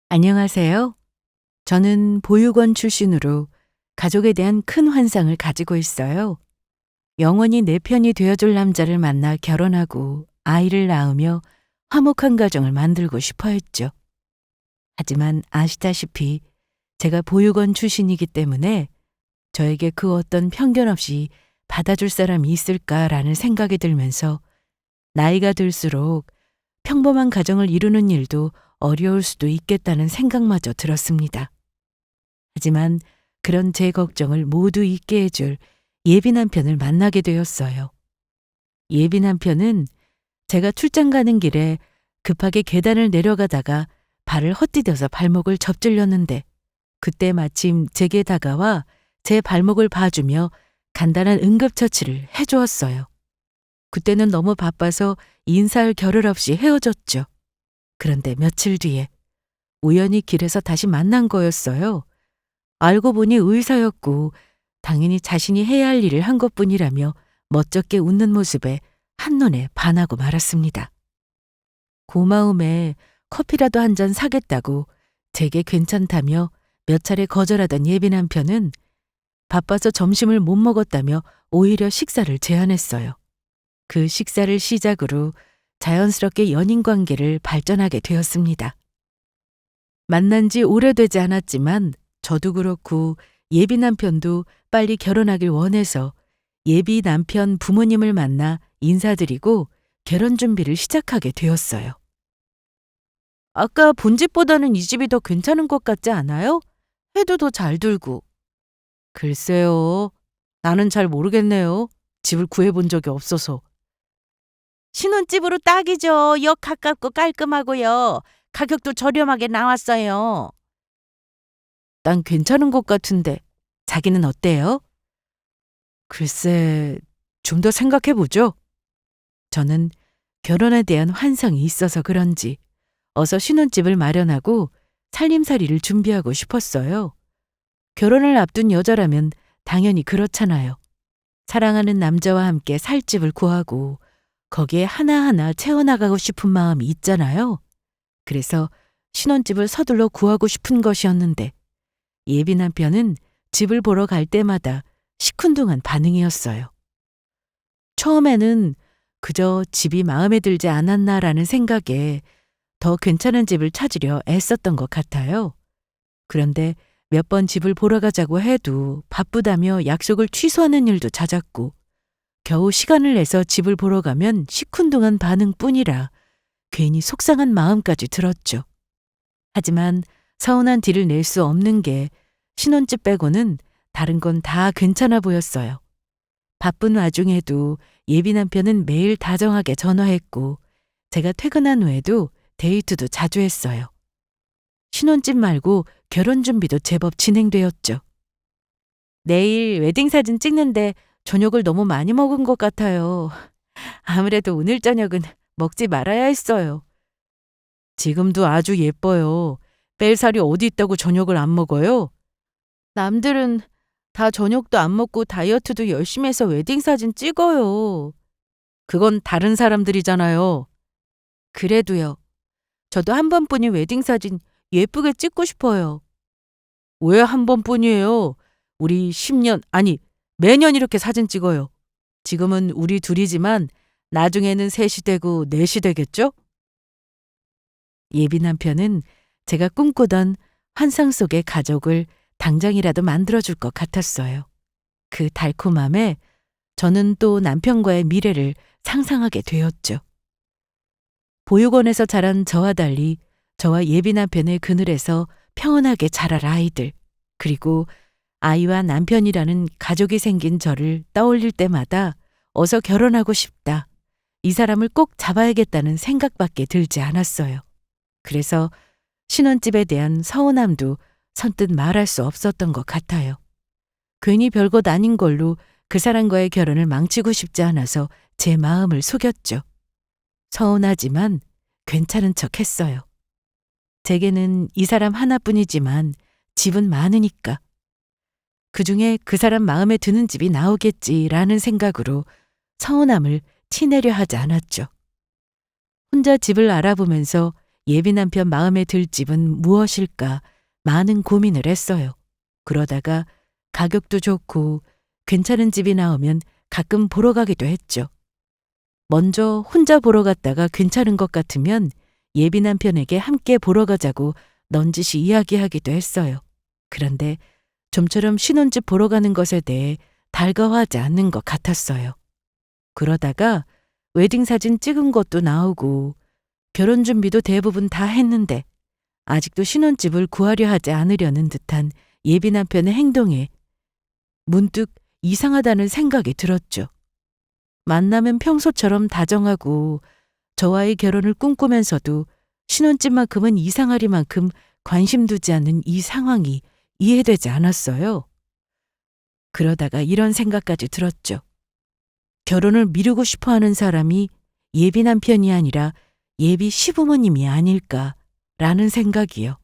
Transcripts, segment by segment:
안녕하세요. 저는 보육원 출신으로 가족에 대한 큰 환상을 가지고 있어요. 영원히 내 편이 되어줄 남자를 만나 결혼하고 아이를 낳으며 화목한 가정을 만들고 싶어 했죠. 하지만 아시다시피 제가 보육원 출신이기 때문에 저에게 그 어떤 편견 없이 받아줄 사람이 있을까라는 생각이 들면서 나이가 들수록 평범한 가정을 이루는 일도 어려울 수도 있겠다는 생각마저 들었습니다. 하지만 그런 제 걱정을 모두 잊게 해줄 예비 남편을 만나게 되었어요. 예비 남편은 제가 출장 가는 길에 급하게 계단을 내려가다가 발을 헛디뎌서 발목을 접질렸는데 그때 마침 제게 다가와 제 발목을 봐주며 간단한 응급처치를 해주었어요. 그때는 너무 바빠서 인사할 겨를 없이 헤어졌죠. 그런데 며칠 뒤에 우연히 길에서 다시 만난 거였어요. 알고 보니 의사였고 당연히 자신이 해야 할 일을 한 것뿐이라며 멋쩍게 웃는 모습에 한눈에 반하고 말았습니다. 고마움에 커피라도 한 잔 사겠다고 제게 괜찮다며 몇 차례 거절하던 예비 남편은 바빠서 점심을 못 먹었다며 오히려 식사를 제안했어요. 그 식사를 시작으로 자연스럽게 연인 관계를 발전하게 되었습니다. 만난 지 오래되지 않았지만 저도 그렇고 예비 남편도 빨리 결혼하길 원해서 예비 남편 부모님을 만나 인사드리고 결혼 준비를 시작하게 되었어요. 아까 본 집보다는 이 집이 더 괜찮은 것 같지 않아요? 해도 더 잘 들고. 글쎄요. 나는 잘 모르겠네요. 집을 구해본 적이 없어서. 신혼집으로 딱이죠. 역 가깝고 깔끔하고요. 가격도 저렴하게 나왔어요. 난 괜찮은 것 같은데 자기는 어때요? 글쎄, 좀 더 생각해보죠. 저는 결혼에 대한 환상이 있어서 그런지 어서 신혼집을 마련하고 살림살이를 준비하고 싶었어요. 결혼을 앞둔 여자라면 당연히 그렇잖아요. 사랑하는 남자와 함께 살 집을 구하고 거기에 하나하나 채워나가고 싶은 마음이 있잖아요. 그래서 신혼집을 서둘러 구하고 싶은 것이었는데 예비 남편은 집을 보러 갈 때마다 시큰둥한 반응이었어요. 처음에는 그저 집이 마음에 들지 않았나라는 생각에 더 괜찮은 집을 찾으려 애썼던 것 같아요. 그런데 몇 번 집을 보러 가자고 해도 바쁘다며 약속을 취소하는 일도 잦았고 겨우 시간을 내서 집을 보러 가면 시큰둥한 반응뿐이라 괜히 속상한 마음까지 들었죠. 하지만 서운한 티를 낼 수 없는 게 신혼집 빼고는 다른 건 다 괜찮아 보였어요. 바쁜 와중에도 예비 남편은 매일 다정하게 전화했고 제가 퇴근한 후에도 데이트도 자주 했어요. 신혼집 말고 결혼 준비도 제법 진행되었죠. 내일 웨딩 사진 찍는데 저녁을 너무 많이 먹은 것 같아요. 아무래도 오늘 저녁은 먹지 말아야 했어요. 지금도 아주 예뻐요. 뺄 살이 어디 있다고 저녁을 안 먹어요? 남들은 다 저녁도 안 먹고 다이어트도 열심히 해서 웨딩 사진 찍어요. 그건 다른 사람들이잖아요. 그래도요. 저도 한 번뿐인 웨딩 사진 예쁘게 찍고 싶어요. 왜 한 번뿐이에요? 우리 10년, 아니, 매년 이렇게 사진 찍어요. 지금은 우리 둘이지만 나중에는 셋이 되고 넷이 되겠죠? 예비 남편은 제가 꿈꾸던 환상 속의 가족을 당장이라도 만들어줄 것 같았어요. 그 달콤함에 저는 또 남편과의 미래를 상상하게 되었죠. 보육원에서 자란 저와 달리 저와 예비 남편의 그늘에서 평온하게 자랄 아이들, 그리고 아이와 남편이라는 가족이 생긴 저를 떠올릴 때마다 어서 결혼하고 싶다. 이 사람을 꼭 잡아야겠다는 생각밖에 들지 않았어요. 그래서 신혼집에 대한 서운함도 선뜻 말할 수 없었던 것 같아요. 괜히 별것 아닌 걸로 그 사람과의 결혼을 망치고 싶지 않아서 제 마음을 속였죠. 서운하지만 괜찮은 척 했어요. 제게는 이 사람 하나뿐이지만 집은 많으니까. 그중에 그 사람 마음에 드는 집이 나오겠지라는 생각으로 서운함을 티내려 하지 않았죠. 혼자 집을 알아보면서 예비 남편 마음에 들 집은 무엇일까 많은 고민을 했어요. 그러다가 가격도 좋고 괜찮은 집이 나오면 가끔 보러 가기도 했죠. 먼저 혼자 보러 갔다가 괜찮은 것 같으면 예비 남편에게 함께 보러 가자고 넌지시 이야기하기도 했어요. 그런데 좀처럼 신혼집 보러 가는 것에 대해 달가워하지 않는 것 같았어요. 그러다가 웨딩 사진 찍은 것도 나오고 결혼 준비도 대부분 다 했는데 아직도 신혼집을 구하려 하지 않으려는 듯한 예비 남편의 행동에 문득 이상하다는 생각이 들었죠. 만나면 평소처럼 다정하고 저와의 결혼을 꿈꾸면서도 신혼집만큼은 이상하리만큼 관심 두지 않는 이 상황이 이해되지 않았어요. 그러다가 이런 생각까지 들었죠. 결혼을 미루고 싶어 하는 사람이 예비 남편이 아니라 예비 시부모님이 아닐까라는 생각이요.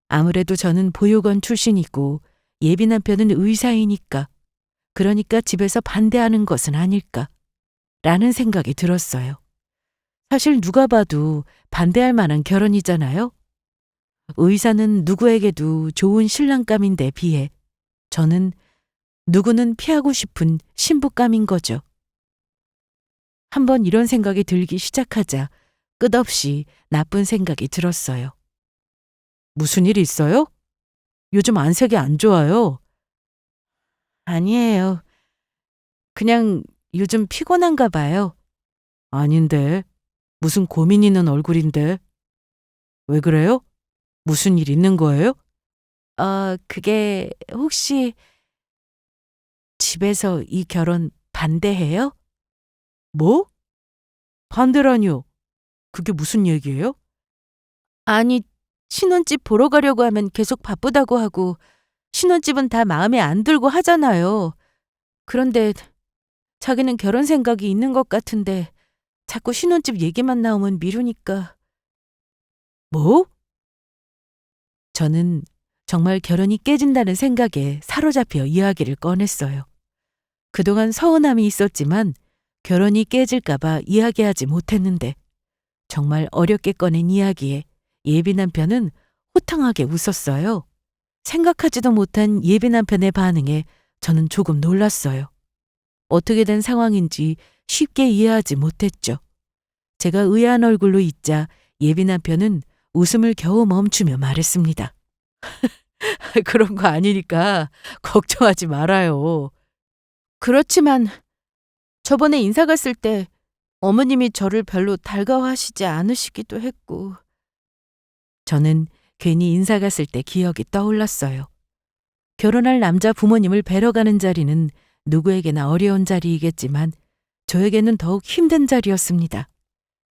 아무래도 저는 보육원 출신이고 예비 남편은 의사이니까 그러니까 집에서 반대하는 것은 아닐까라는 생각이 들었어요. 사실 누가 봐도 반대할 만한 결혼이잖아요. 의사는 누구에게도 좋은 신랑감인데 비해 저는 누구는 피하고 싶은 신부감인 거죠. 한번 이런 생각이 들기 시작하자 끝없이 나쁜 생각이 들었어요. 무슨 일 있어요? 요즘 안색이 안 좋아요. 아니에요. 그냥 요즘 피곤한가 봐요. 아닌데. 무슨 고민 있는 얼굴인데. 왜 그래요? 무슨 일 있는 거예요? 그게 혹시 집에서 이 결혼 반대해요? 뭐? 반대라니요? 그게 무슨 얘기예요? 아니, 신혼집 보러 가려고 하면 계속 바쁘다고 하고 신혼집은 다 마음에 안 들고 하잖아요. 그런데 자기는 결혼 생각이 있는 것 같은데 자꾸 신혼집 얘기만 나오면 미루니까. 뭐? 저는 정말 결혼이 깨진다는 생각에 사로잡혀 이야기를 꺼냈어요. 그동안 서운함이 있었지만 결혼이 깨질까봐 이야기하지 못했는데 정말 어렵게 꺼낸 이야기에 예비 남편은 호탕하게 웃었어요. 생각하지도 못한 예비 남편의 반응에 저는 조금 놀랐어요. 어떻게 된 상황인지 쉽게 이해하지 못했죠. 제가 의아한 얼굴로 있자 예비 남편은 웃음을 겨우 멈추며 말했습니다. 그런 거 아니니까 걱정하지 말아요. 그렇지만 저번에 인사 갔을 때 어머님이 저를 별로 달가워하시지 않으시기도 했고. 저는 괜히 인사 갔을 때 기억이 떠올랐어요. 결혼할 남자 부모님을 뵈러 가는 자리는 누구에게나 어려운 자리이겠지만 저에게는 더욱 힘든 자리였습니다.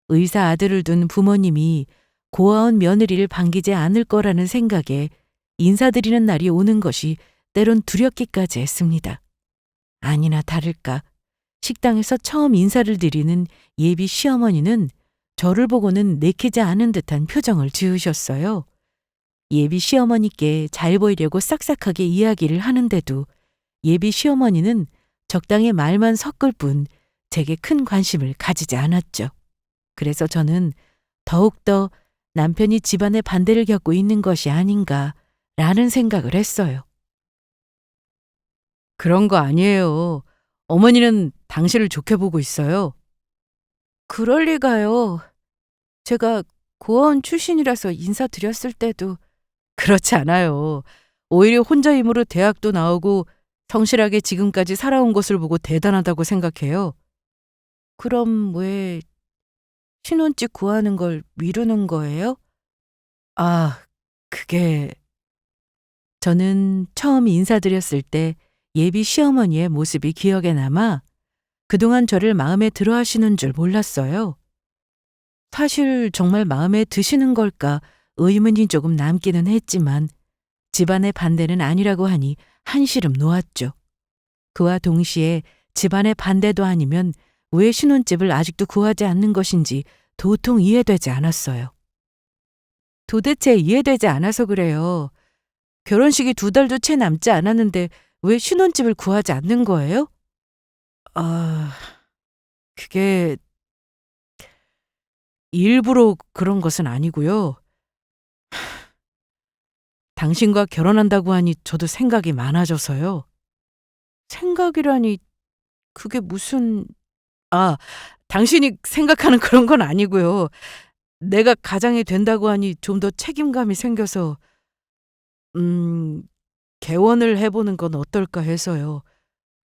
의사 아들을 둔 부모님이 고아원 며느리를 반기지 않을 거라는 생각에 인사드리는 날이 오는 것이 때론 두렵기까지 했습니다. 아니나 다를까 식당에서 처음 인사를 드리는 예비 시어머니는 저를 보고는 내키지 않은 듯한 표정을 지으셨어요. 예비 시어머니께 잘 보이려고 싹싹하게 이야기를 하는데도 예비 시어머니는 적당히 말만 섞을 뿐 제게 큰 관심을 가지지 않았죠. 그래서 저는 더욱더 남편이 집안의 반대를 겪고 있는 것이 아닌가라는 생각을 했어요. 그런 거 아니에요. 어머니는 당신을 좋게 보고 있어요. 그럴 리가요. 제가 고아원 출신이라서 인사드렸을 때도 그렇지 않아요. 오히려 혼자 힘으로 대학도 나오고 성실하게 지금까지 살아온 것을 보고 대단하다고 생각해요. 그럼 왜 신혼집 구하는 걸 미루는 거예요? 아, 그게... 저는 처음 인사드렸을 때 예비 시어머니의 모습이 기억에 남아 그동안 저를 마음에 들어 하시는 줄 몰랐어요. 사실 정말 마음에 드시는 걸까 의문이 조금 남기는 했지만 집안의 반대는 아니라고 하니 한시름 놓았죠. 그와 동시에 집안의 반대도 아니면 왜 신혼집을 아직도 구하지 않는 것인지 도통 이해되지 않았어요. 도대체 이해되지 않아서 그래요. 결혼식이 2달도 채 남지 않았는데 왜 신혼집을 구하지 않는 거예요? 그게 일부러 그런 것은 아니고요. 당신과 결혼한다고 하니 저도 생각이 많아져서요. 생각이라니 그게 무슨... 아, 당신이 생각하는 그런 건 아니고요. 내가 가장이 된다고 하니 좀 더 책임감이 생겨서 음, 개원을 해보는 건 어떨까 해서요.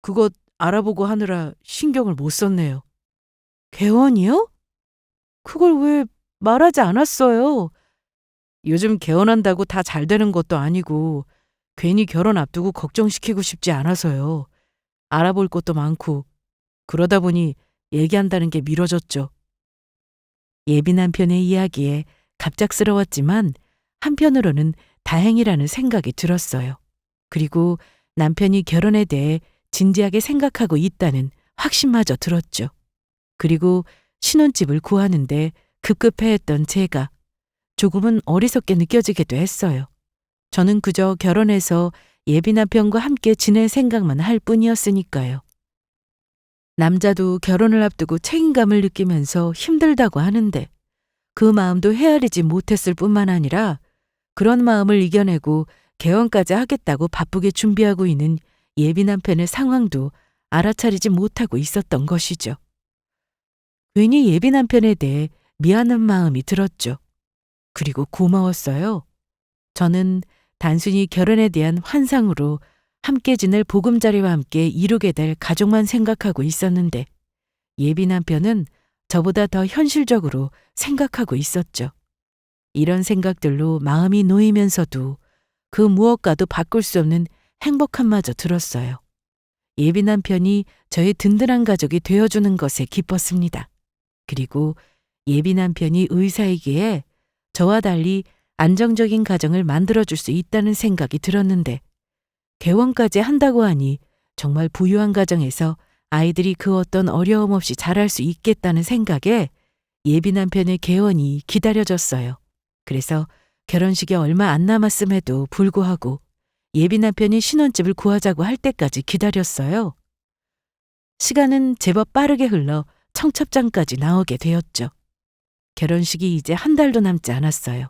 그것 알아보고 하느라 신경을 못 썼네요. 개원이요? 그걸 왜 말하지 않았어요? 요즘 개원한다고 다 잘 되는 것도 아니고 괜히 결혼 앞두고 걱정시키고 싶지 않아서요. 알아볼 것도 많고 그러다 보니 얘기한다는 게 미뤄졌죠. 예비 남편의 이야기에 갑작스러웠지만 한편으로는 다행이라는 생각이 들었어요. 그리고 남편이 결혼에 대해 진지하게 생각하고 있다는 확신마저 들었죠. 그리고 신혼집을 구하는데 급급해했던 제가 조금은 어리석게 느껴지기도 했어요. 저는 그저 결혼해서 예비 남편과 함께 지낼 생각만 할 뿐이었으니까요. 남자도 결혼을 앞두고 책임감을 느끼면서 힘들다고 하는데 그 마음도 헤아리지 못했을 뿐만 아니라 그런 마음을 이겨내고 개원까지 하겠다고 바쁘게 준비하고 있는 예비 남편의 상황도 알아차리지 못하고 있었던 것이죠. 괜히 예비 남편에 대해 미안한 마음이 들었죠. 그리고 고마웠어요. 저는 단순히 결혼에 대한 환상으로 함께 지낼 보금자리와 함께 이루게 될 가족만 생각하고 있었는데 예비 남편은 저보다 더 현실적으로 생각하고 있었죠. 이런 생각들로 마음이 놓이면서도 그 무엇과도 바꿀 수 없는 행복함마저 들었어요. 예비 남편이 저의 든든한 가족이 되어주는 것에 기뻤습니다. 그리고 예비 남편이 의사이기에 저와 달리 안정적인 가정을 만들어줄 수 있다는 생각이 들었는데 개원까지 한다고 하니 정말 부유한 가정에서 아이들이 그 어떤 어려움 없이 자랄 수 있겠다는 생각에 예비 남편의 개원이 기다려졌어요. 그래서 결혼식이 얼마 안 남았음에도 불구하고 예비 남편이 신혼집을 구하자고 할 때까지 기다렸어요. 시간은 제법 빠르게 흘러 청첩장까지 나오게 되었죠. 결혼식이 이제 한 달도 남지 않았어요.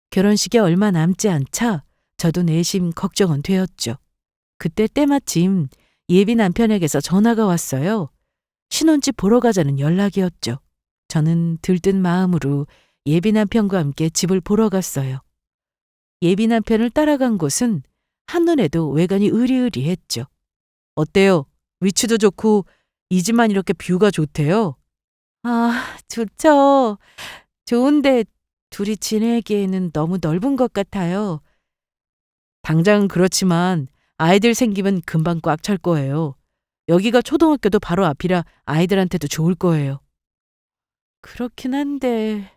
결혼식에 얼마 남지 않자 저도 내심 걱정은 되었죠. 그때 때마침 예비 남편에게서 전화가 왔어요. 신혼집 보러 가자는 연락이었죠. 저는 들뜬 마음으로 예비 남편과 함께 집을 보러 갔어요. 예비 남편을 따라간 곳은 한눈에도 외관이 으리으리했죠. 어때요? 위치도 좋고 이 집만 이렇게 뷰가 좋대요. 아, 좋죠. 좋은데 둘이 지내기에는 너무 넓은 것 같아요. 당장은 그렇지만 아이들 생기면 금방 꽉 찰 거예요. 여기가 초등학교도 바로 앞이라 아이들한테도 좋을 거예요. 그렇긴 한데...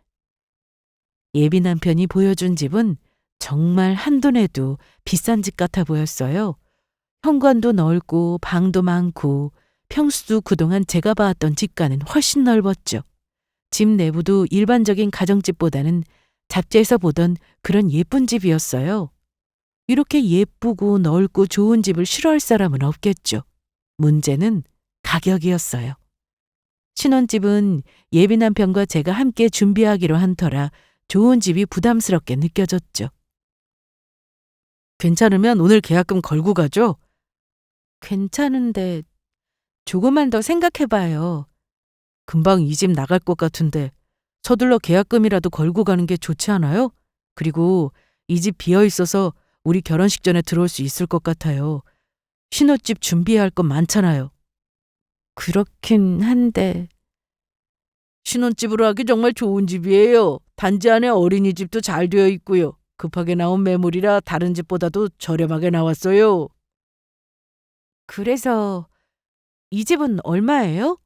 예비 남편이 보여준 집은 정말 한눈에도 비싼 집 같아 보였어요. 현관도 넓고 방도 많고 평수도 그동안 제가 봐왔던 집과는 훨씬 넓었죠. 집 내부도 일반적인 가정집보다는 잡지에서 보던 그런 예쁜 집이었어요. 이렇게 예쁘고 넓고 좋은 집을 싫어할 사람은 없겠죠. 문제는 가격이었어요. 신혼집은 예비 남편과 제가 함께 준비하기로 한 터라 좋은 집이 부담스럽게 느껴졌죠. 괜찮으면 오늘 계약금 걸고 가죠? 괜찮은데 조금만 더 생각해봐요. 금방 이 집 나갈 것 같은데 서둘러 계약금이라도 걸고 가는 게 좋지 않아요? 그리고 이 집 비어 있어서 우리 결혼식 전에 들어올 수 있을 것 같아요. 신혼집 준비해야 할 것 많잖아요. 그렇긴 한데... 신혼집으로 하기 정말 좋은 집이에요. 단지 안에 어린이집도 잘 되어 있고요. 급하게 나온 매물이라 다른 집보다도 저렴하게 나왔어요. 그래서 이 집은 얼마예요?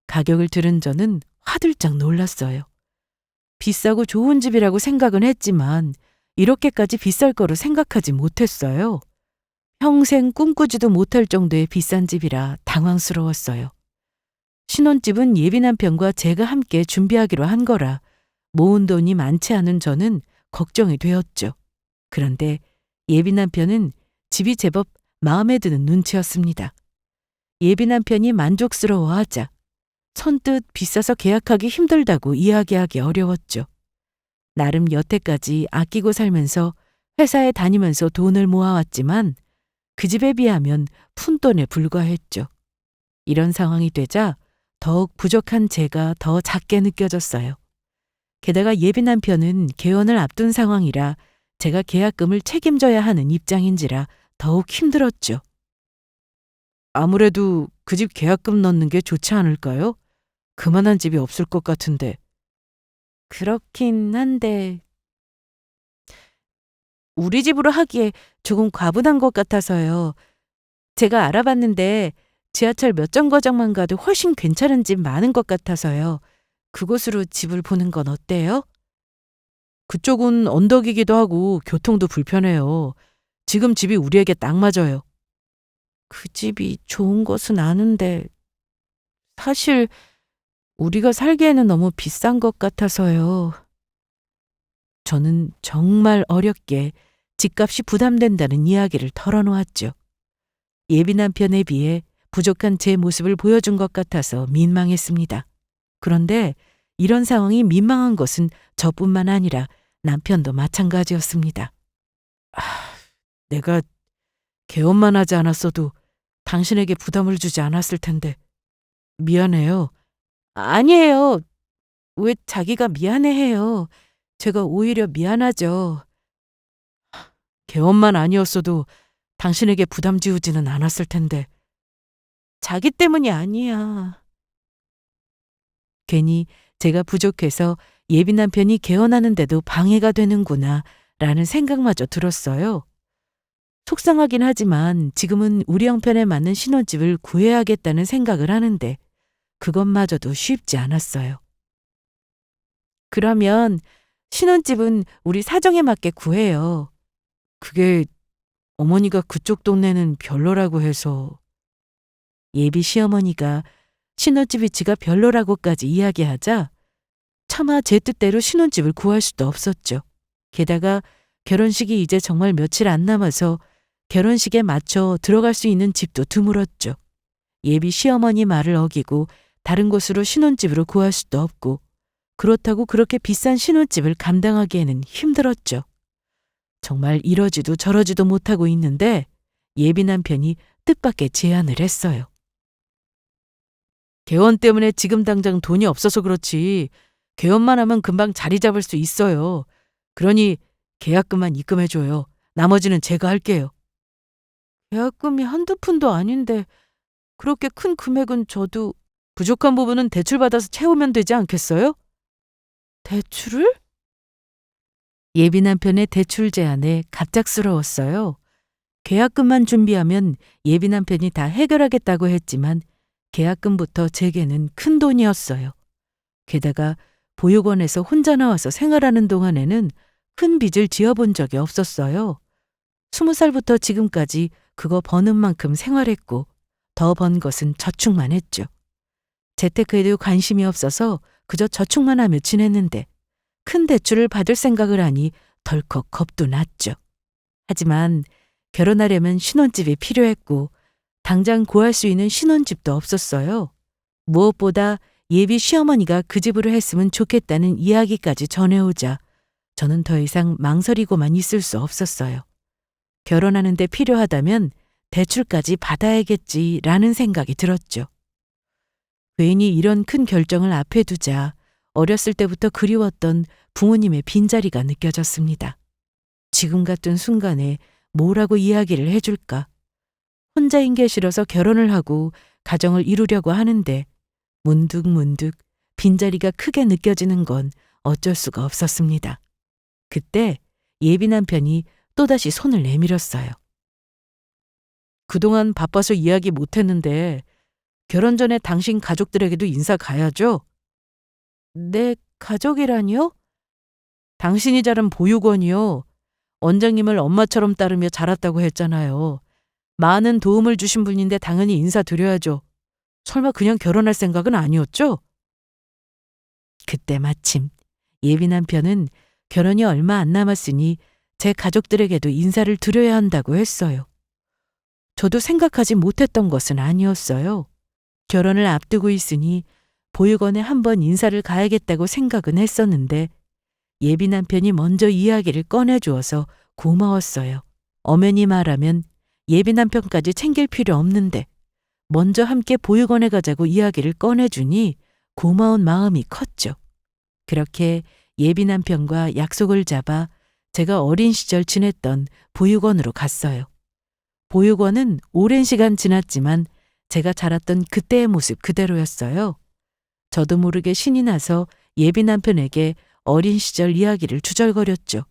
가격을 들은 저는 화들짝 놀랐어요. 비싸고 좋은 집이라고 생각은 했지만 이렇게까지 비쌀 거로 생각하지 못했어요. 평생 꿈꾸지도 못할 정도의 비싼 집이라 당황스러웠어요. 신혼집은 예비 남편과 제가 함께 준비하기로 한 거라 모은 돈이 많지 않은 저는 걱정이 되었죠. 그런데 예비 남편은 집이 제법 마음에 드는 눈치였습니다. 예비 남편이 만족스러워하자 선뜻 비싸서 계약하기 힘들다고 이야기하기 어려웠죠. 나름 여태까지 아끼고 살면서 회사에 다니면서 돈을 모아왔지만 그 집에 비하면 푼돈에 불과했죠. 이런 상황이 되자 더욱 부족한 제가 더 작게 느껴졌어요. 게다가 예비 남편은 개원을 앞둔 상황이라 제가 계약금을 책임져야 하는 입장인지라 더욱 힘들었죠. 아무래도 그 집 계약금 넣는 게 좋지 않을까요? 그만한 집이 없을 것 같은데. 그렇긴 한데 우리 집으로 하기에 조금 과분한 것 같아서요. 제가 알아봤는데 지하철 몇 정거장만 가도 훨씬 괜찮은 집 많은 것 같아서요. 그곳으로 집을 보는 건 어때요? 그쪽은 언덕이기도 하고 교통도 불편해요. 지금 집이 우리에게 딱 맞아요. 그 집이 좋은 것은 아는데 사실 우리가 살기에는 너무 비싼 것 같아서요. 저는 정말 어렵게 집값이 부담된다는 이야기를 털어놓았죠. 예비 남편에 비해 부족한 제 모습을 보여준 것 같아서 민망했습니다. 그런데 이런 상황이 민망한 것은 저뿐만 아니라 남편도 마찬가지였습니다. 내가 개업만 하지 않았어도 당신에게 부담을 주지 않았을 텐데 미안해요. 아니에요. 왜 자기가 미안해해요. 제가 오히려 미안하죠. 개업만 아니었어도 당신에게 부담 지우지는 않았을 텐데. 자기 때문이 아니야. 괜히 제가 부족해서 예비 남편이 개원하는데도 방해가 되는구나 라는 생각마저 들었어요. 속상하긴 하지만 지금은 우리 형편에 맞는 신혼집을 구해야겠다는 생각을 하는데 그것마저도 쉽지 않았어요. 그러면 신혼집은 우리 사정에 맞게 구해요. 그게 어머니가 그쪽 동네는 별로라고 해서. 예비 시어머니가 신혼집 위치가 별로라고까지 이야기하자 차마 제 뜻대로 신혼집을 구할 수도 없었죠. 게다가 결혼식이 이제 정말 며칠 안 남아서 결혼식에 맞춰 들어갈 수 있는 집도 드물었죠. 예비 시어머니 말을 어기고 다른 곳으로 신혼집으로 구할 수도 없고 그렇다고 그렇게 비싼 신혼집을 감당하기에는 힘들었죠. 정말 이러지도 저러지도 못하고 있는데 예비 남편이 뜻밖의 제안을 했어요. 개원 때문에 지금 당장 돈이 없어서 그렇지 개원만 하면 금방 자리 잡을 수 있어요. 그러니 계약금만 입금해줘요. 나머지는 제가 할게요. 계약금이 한두 푼도 아닌데 그렇게 큰 금액은 저도 부족한 부분은 대출받아서 채우면 되지 않겠어요? 대출을? 예비 남편의 대출 제안에 갑작스러웠어요. 계약금만 준비하면 예비 남편이 다 해결하겠다고 했지만 계약금부터 제게는 큰 돈이었어요. 게다가 보육원에서 혼자 나와서 생활하는 동안에는 큰 빚을 지어본 적이 없었어요. 20살부터 지금까지 그거 버는 만큼 생활했고 더 번 것은 저축만 했죠. 재테크에도 관심이 없어서 그저 저축만 하며 지냈는데 큰 대출을 받을 생각을 하니 덜컥 겁도 났죠. 하지만 결혼하려면 신혼집이 필요했고 당장 구할 수 있는 신혼집도 없었어요. 무엇보다 예비 시어머니가 그 집으로 했으면 좋겠다는 이야기까지 전해오자 저는 더 이상 망설이고만 있을 수 없었어요. 결혼하는데 필요하다면 대출까지 받아야겠지라는 생각이 들었죠. 괜히 이런 큰 결정을 앞에 두자 어렸을 때부터 그리웠던 부모님의 빈자리가 느껴졌습니다. 지금 같은 순간에 뭐라고 이야기를 해줄까? 혼자인 게 싫어서 결혼을 하고 가정을 이루려고 하는데 문득문득 빈자리가 크게 느껴지는 건 어쩔 수가 없었습니다. 그때 예비 남편이 또다시 손을 내밀었어요. 그동안 바빠서 이야기 못했는데 결혼 전에 당신 가족들에게도 인사 가야죠? 내 가족이라니요? 당신이 자란 보육원이요. 원장님을 엄마처럼 따르며 자랐다고 했잖아요. 많은 도움을 주신 분인데 당연히 인사드려야죠. 설마 그냥 결혼할 생각은 아니었죠? 그때 마침 예비 남편은 결혼이 얼마 안 남았으니 제 가족들에게도 인사를 드려야 한다고 했어요. 저도 생각하지 못했던 것은 아니었어요. 결혼을 앞두고 있으니 보육원에 한번 인사를 가야겠다고 생각은 했었는데 예비 남편이 먼저 이야기를 꺼내주어서 고마웠어요. 엄연히 말하면 예비 남편까지 챙길 필요 없는데 먼저 함께 보육원에 가자고 이야기를 꺼내주니 고마운 마음이 컸죠. 그렇게 예비 남편과 약속을 잡아 제가 어린 시절 지냈던 보육원으로 갔어요. 보육원은 오랜 시간 지났지만 제가 자랐던 그때의 모습 그대로였어요. 저도 모르게 신이 나서 예비 남편에게 어린 시절 이야기를 주절거렸죠.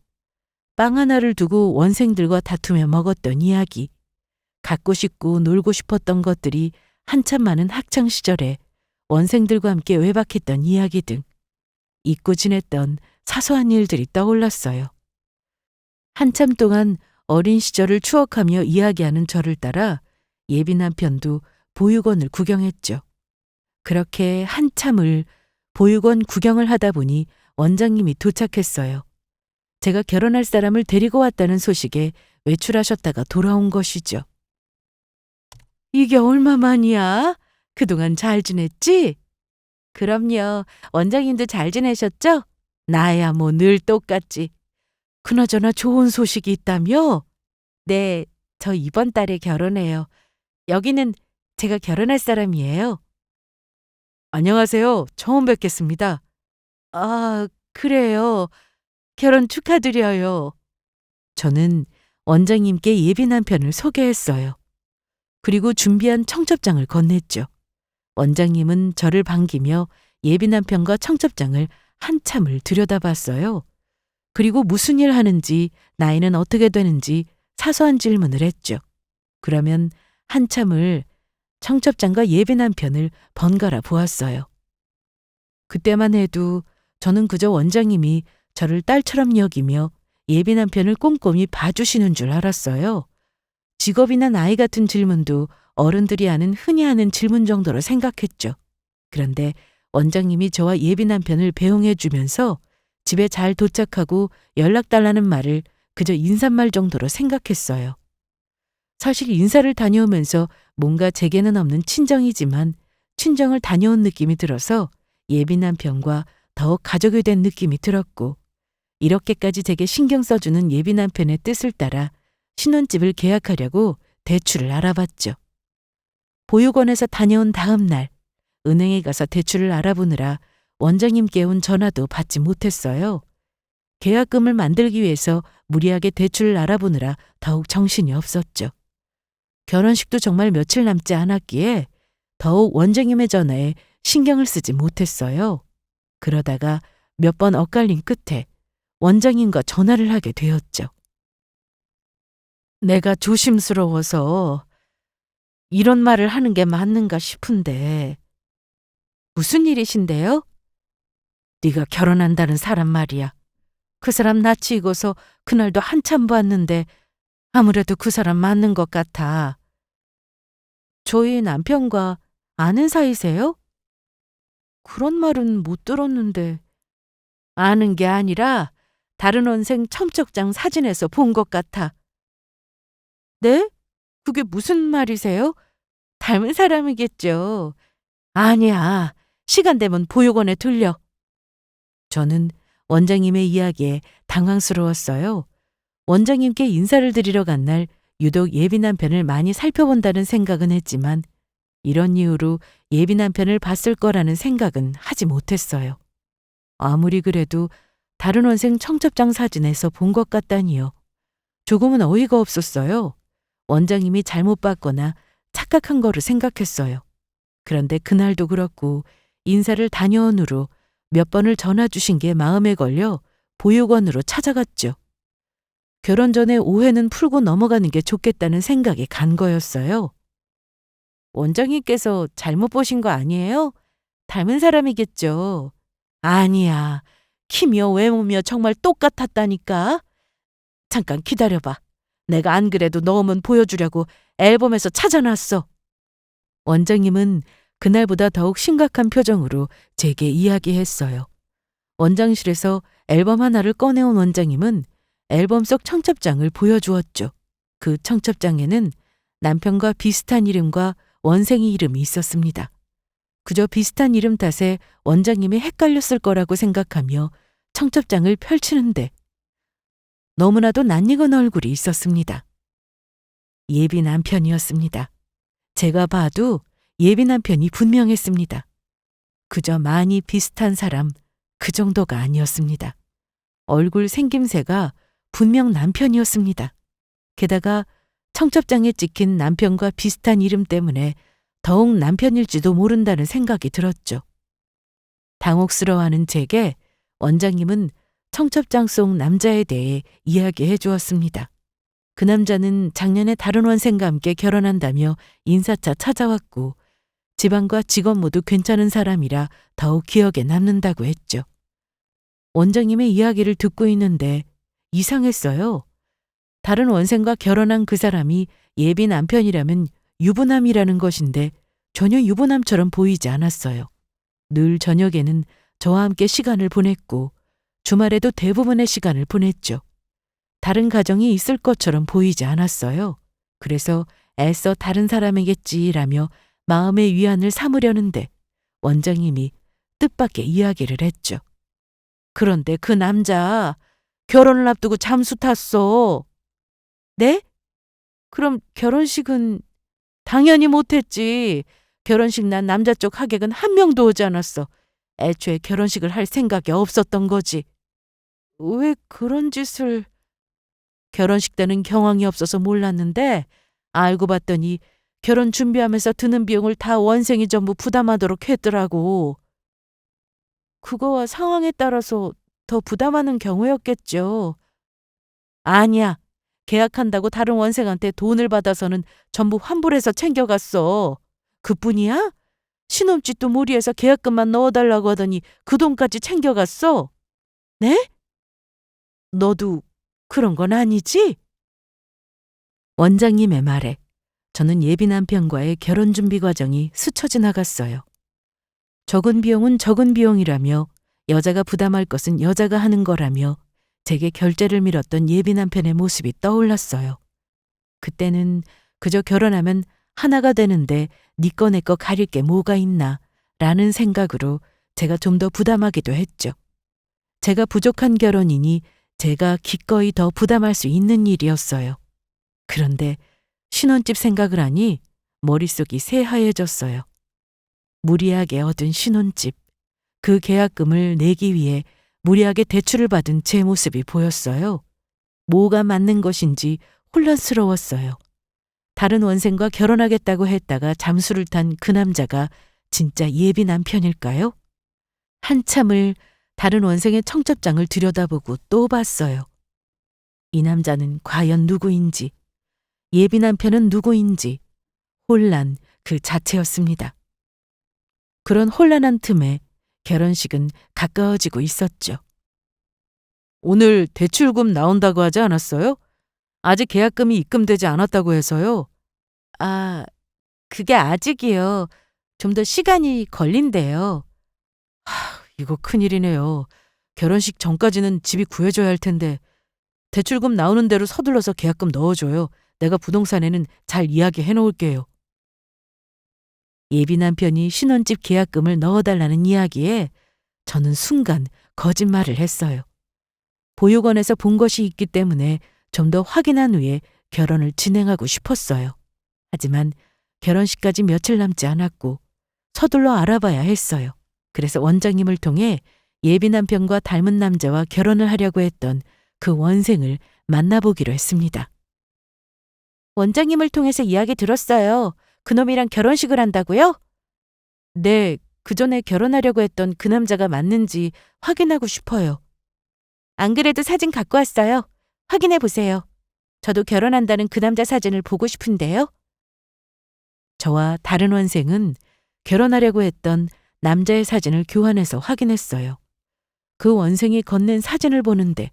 빵 하나를 두고 원생들과 다투며 먹었던 이야기, 갖고 싶고 놀고 싶었던 것들이 한참 많은 학창 시절에 원생들과 함께 외박했던 이야기 등 잊고 지냈던 사소한 일들이 떠올랐어요. 한참 동안 어린 시절을 추억하며 이야기하는 저를 따라 예비 남편도 보육원을 구경했죠. 그렇게 한참을 보육원 구경을 하다 보니 원장님이 도착했어요. 제가 결혼할 사람을 데리고 왔다는 소식에 외출하셨다가 돌아온 것이죠. 이게 얼마만이야? 그동안 잘 지냈지? 그럼요. 원장님도 잘 지내셨죠? 나야 뭐 늘 똑같지. 그나저나 좋은 소식이 있다며? 네, 저 이번 달에 결혼해요. 여기는 제가 결혼할 사람이에요. 안녕하세요. 처음 뵙겠습니다. 아, 그래요. 결혼 축하드려요. 저는 원장님께 예비 남편을 소개했어요. 그리고 준비한 청첩장을 건넸죠. 원장님은 저를 반기며 예비 남편과 청첩장을 한참을 들여다봤어요. 그리고 무슨 일 하는지, 나이는 어떻게 되는지 사소한 질문을 했죠. 그러면 한참을 청첩장과 예비 남편을 번갈아 보았어요. 그때만 해도 저는 그저 원장님이 저를 딸처럼 여기며 예비 남편을 꼼꼼히 봐주시는 줄 알았어요. 직업이나 나이 같은 질문도 어른들이 하는 흔히 하는 질문 정도로 생각했죠. 그런데 원장님이 저와 예비 남편을 배웅해 주면서 집에 잘 도착하고 연락 달라는 말을 그저 인사말 정도로 생각했어요. 사실 인사를 다녀오면서 뭔가 제게는 없는 친정이지만 친정을 다녀온 느낌이 들어서 예비 남편과 더욱 가족이 된 느낌이 들었고 이렇게까지 제게 신경 써주는 예비 남편의 뜻을 따라 신혼집을 계약하려고 대출을 알아봤죠. 보육원에서 다녀온 다음 날 은행에 가서 대출을 알아보느라 원장님께 온 전화도 받지 못했어요. 계약금을 만들기 위해서 무리하게 대출을 알아보느라 더욱 정신이 없었죠. 결혼식도 정말 며칠 남지 않았기에 더욱 원장님의 전화에 신경을 쓰지 못했어요. 그러다가 몇 번 엇갈린 끝에 원장님과 전화를 하게 되었죠. 내가 조심스러워서 이런 말을 하는 게 맞는가 싶은데 무슨 일이신데요? 네가 결혼한다는 사람 말이야. 그 사람 낯이 익어서 그날도 한참 봤는데 아무래도 그 사람 맞는 것 같아. 저희 남편과 아는 사이세요? 그런 말은 못 들었는데. 아는 게 아니라 다른 원생 첨쩍장 사진에서 본 것 같아. 네? 그게 무슨 말이세요? 닮은 사람이겠죠. 아니야. 시간 되면 보육원에 들려. 저는 원장님의 이야기에 당황스러웠어요. 원장님께 인사를 드리러 간 날 유독 예비 남편을 많이 살펴본다는 생각은 했지만 이런 이유로 예비 남편을 봤을 거라는 생각은 하지 못했어요. 아무리 그래도 다른 원생 청첩장 사진에서 본 것 같다니요. 조금은 어이가 없었어요. 원장님이 잘못 봤거나 착각한 거로 생각했어요. 그런데 그날도 그렇고 인사를 다녀온 후로 몇 번을 전화 주신 게 마음에 걸려 보육원으로 찾아갔죠. 결혼 전에 오해는 풀고 넘어가는 게 좋겠다는 생각이 간 거였어요. 원장님께서 잘못 보신 거 아니에요? 닮은 사람이겠죠. 아니야. 키며 외모며 정말 똑같았다니까. 잠깐 기다려봐. 내가 안 그래도 너 몸은 보여주려고 앨범에서 찾아놨어. 원장님은 그날보다 더욱 심각한 표정으로 제게 이야기했어요. 원장실에서 앨범 하나를 꺼내온 원장님은 앨범 속 청첩장을 보여주었죠. 그 청첩장에는 남편과 비슷한 이름과 원생이 이름이 있었습니다. 그저 비슷한 이름 탓에 원장님이 헷갈렸을 거라고 생각하며 청첩장을 펼치는데 너무나도 낯익은 얼굴이 있었습니다. 예비 남편이었습니다. 제가 봐도 예비 남편이 분명했습니다. 그저 많이 비슷한 사람, 그 정도가 아니었습니다. 얼굴 생김새가 분명 남편이었습니다. 게다가 청첩장에 찍힌 남편과 비슷한 이름 때문에 더욱 남편일지도 모른다는 생각이 들었죠. 당혹스러워하는 제게 원장님은 청첩장 속 남자에 대해 이야기해 주었습니다. 그 남자는 작년에 다른 원생과 함께 결혼한다며 인사차 찾아왔고 집안과 직원 모두 괜찮은 사람이라 더욱 기억에 남는다고 했죠. 원장님의 이야기를 듣고 있는데 이상했어요. 다른 원생과 결혼한 그 사람이 예비 남편이라면 유부남이라는 것인데 전혀 유부남처럼 보이지 않았어요. 늘 저녁에는 저와 함께 시간을 보냈고 주말에도 대부분의 시간을 보냈죠. 다른 가정이 있을 것처럼 보이지 않았어요. 그래서 애써 다른 사람이겠지라며 마음의 위안을 삼으려는데 원장님이 뜻밖의 이야기를 했죠. 그런데 그 남자 결혼을 앞두고 잠수 탔어. 네? 그럼 결혼식은 당연히 못했지. 결혼식 난 남자 쪽 하객은 한 명도 오지 않았어. 애초에 결혼식을 할 생각이 없었던 거지. 왜 그런 짓을... 결혼식 때는 경황이 없어서 몰랐는데 알고 봤더니 결혼 준비하면서 드는 비용을 다 원생이 전부 부담하도록 했더라고. 그거와 상황에 따라서 더 부담하는 경우였겠죠. 아니야. 계약한다고 다른 원생한테 돈을 받아서는 전부 환불해서 챙겨갔어. 그뿐이야? 신혼집도 무리해서 계약금만 넣어달라고 하더니 그 돈까지 챙겨갔어. 네? 너도 그런 건 아니지? 원장님의 말에 저는 예비 남편과의 결혼 준비 과정이 스쳐 지나갔어요. 적은 비용은 적은 비용이라며 여자가 부담할 것은 여자가 하는 거라며 제게 결제를 밀었던 예비 남편의 모습이 떠올랐어요. 그때는 그저 결혼하면 하나가 되는데 니 거 내 거 가릴 게 뭐가 있나 라는 생각으로 제가 좀 더 부담하기도 했죠. 제가 부족한 결혼이니 제가 기꺼이 더 부담할 수 있는 일이었어요. 그런데 신혼집 생각을 하니 머릿속이 새하얘졌어요. 무리하게 얻은 신혼집, 그 계약금을 내기 위해 무리하게 대출을 받은 제 모습이 보였어요. 뭐가 맞는 것인지 혼란스러웠어요. 다른 원생과 결혼하겠다고 했다가 잠수를 탄 그 남자가 진짜 예비 남편일까요? 한참을 다른 원생의 청첩장을 들여다보고 또 봤어요. 이 남자는 과연 누구인지, 예비 남편은 누구인지 혼란 그 자체였습니다. 그런 혼란한 틈에 결혼식은 가까워지고 있었죠. 오늘 대출금 나온다고 하지 않았어요? 아직 계약금이 입금되지 않았다고 해서요. 아, 그게 아직이요. 좀 더 시간이 걸린대요. 이거 큰일이네요. 결혼식 전까지는 집이 구해줘야 할 텐데 대출금 나오는 대로 서둘러서 계약금 넣어줘요. 내가 부동산에는 잘 이야기해 놓을게요. 예비 남편이 신혼집 계약금을 넣어달라는 이야기에 저는 순간 거짓말을 했어요. 보육원에서 본 것이 있기 때문에 좀 더 확인한 후에 결혼을 진행하고 싶었어요. 하지만 결혼식까지 며칠 남지 않았고 서둘러 알아봐야 했어요. 그래서 원장님을 통해 예비 남편과 닮은 남자와 결혼을 하려고 했던 그 원생을 만나보기로 했습니다. 원장님을 통해서 이야기 들었어요. 그놈이랑 결혼식을 한다고요? 네, 그 전에 결혼하려고 했던 그 남자가 맞는지 확인하고 싶어요. 안 그래도 사진 갖고 왔어요. 확인해 보세요. 저도 결혼한다는 그 남자 사진을 보고 싶은데요. 저와 다른 원생은 결혼하려고 했던 남자의 사진을 교환해서 확인했어요. 그 원생이 건넨 사진을 보는데